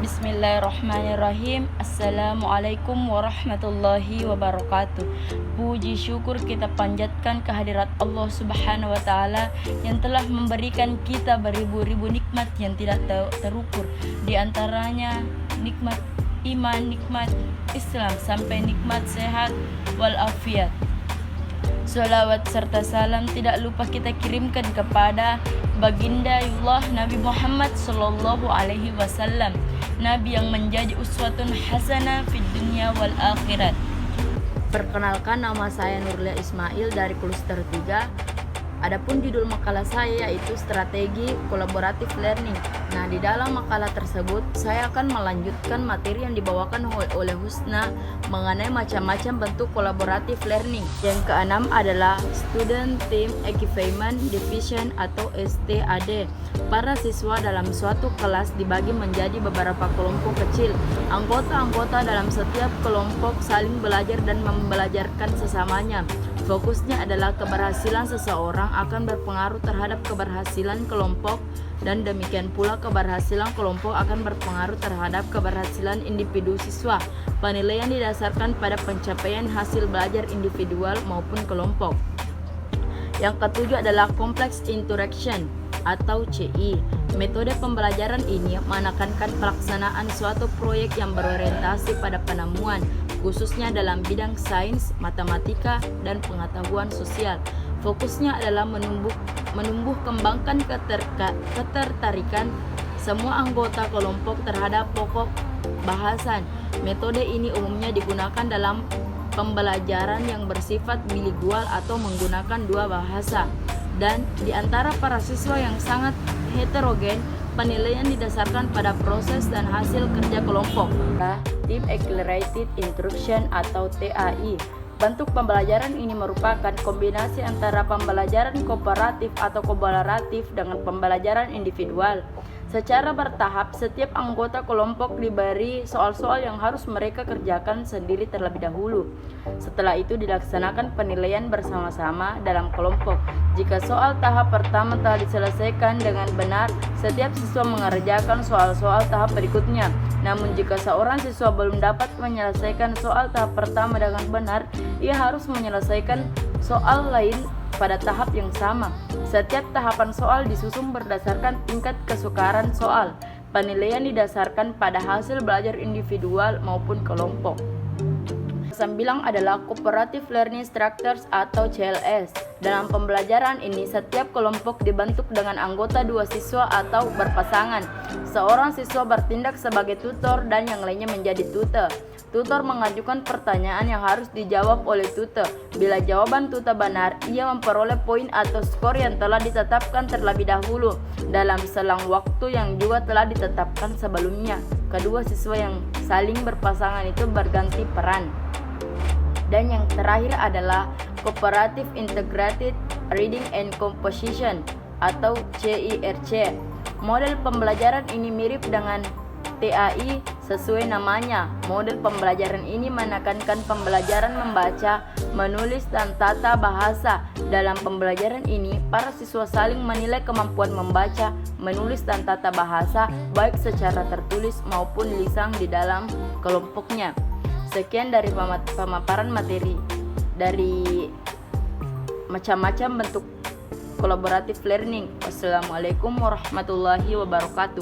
Bismillahirrahmanirrahim. Assalamualaikum warahmatullahi wabarakatuh. Puji syukur kita panjatkan kehadirat Allah Subhanahu wa taala yang telah memberikan kita beribu-ribu nikmat yang tidak terukur. Di antaranya nikmat iman, nikmat Islam, sampai nikmat sehat walafiat. Salawat serta salam tidak lupa kita kirimkan kepada baginda Allah Nabi Muhammad sallallahu alaihi wasallam, Nabi yang menjadi uswatun hasanah fid dunya wal akhirat. Perkenalkan, nama saya Nurlia Ismail dari Kluster 3. Adapun judul makalah saya yaitu Strategi Kolaboratif Learning. Nah, di dalam makalah tersebut saya akan melanjutkan materi yang dibawakan oleh Husna mengenai macam-macam bentuk kolaboratif learning. Yang keenam adalah Student Team Achievement Division atau STAD. Para siswa dalam suatu kelas dibagi menjadi beberapa kelompok kecil. Anggota-anggota dalam setiap kelompok saling belajar dan membelajarkan sesamanya. Fokusnya adalah keberhasilan seseorang akan berpengaruh terhadap keberhasilan kelompok, dan demikian pula keberhasilan kelompok akan berpengaruh terhadap keberhasilan individu siswa. Penilaian didasarkan pada pencapaian hasil belajar individual maupun kelompok. Yang ketujuh adalah Complex Interaction atau CI. Metode pembelajaran ini menekankan pelaksanaan suatu proyek yang berorientasi pada penemuan, khususnya dalam bidang sains, matematika, dan pengetahuan sosial. Fokusnya adalah menumbuh kembangkan ketertarikan semua anggota kelompok terhadap pokok bahasan. Metode ini umumnya digunakan dalam pembelajaran yang bersifat bilingual atau menggunakan dua bahasa. Dan di antara para siswa yang sangat heterogen, penilaian didasarkan pada proses dan hasil kerja kelompok. Team Accelerated Instruction atau TAI. Bentuk pembelajaran ini merupakan kombinasi antara pembelajaran kooperatif atau kolaboratif dengan pembelajaran individual. Secara bertahap, setiap anggota kelompok diberi soal-soal yang harus mereka kerjakan sendiri terlebih dahulu. Setelah itu dilaksanakan penilaian bersama-sama dalam kelompok. Jika soal tahap pertama telah diselesaikan dengan benar, setiap siswa mengerjakan soal-soal tahap berikutnya. Namun jika seorang siswa belum dapat menyelesaikan soal tahap pertama dengan benar, ia harus menyelesaikan soal lain pada tahap yang sama. Setiap tahapan soal disusun berdasarkan tingkat kesukaran soal. Penilaian didasarkan pada hasil belajar individual maupun kelompok. Sembilan adalah Cooperative Learning Structures atau CLS. Dalam pembelajaran ini, setiap kelompok dibentuk dengan anggota dua siswa atau berpasangan. Seorang siswa bertindak sebagai tutor dan yang lainnya menjadi tutor. Tutor mengajukan pertanyaan yang harus dijawab oleh tutor. Bila jawaban tutor benar, ia memperoleh poin atau skor yang telah ditetapkan terlebih dahulu dalam selang waktu yang juga telah ditetapkan sebelumnya. Kedua siswa yang saling berpasangan itu berganti peran. Dan yang terakhir adalah Cooperative Integrated Reading and Composition atau CIRC. Model pembelajaran ini mirip dengan TAI sesuai namanya. Model pembelajaran ini menekankan pembelajaran membaca, menulis, dan tata bahasa. Dalam pembelajaran ini, para siswa saling menilai kemampuan membaca, menulis, dan tata bahasa baik secara tertulis maupun lisan di dalam kelompoknya. Sekian dari pemaparan materi dari macam-macam bentuk kolaboratif learning. Wassalamualaikum warahmatullahi wabarakatuh.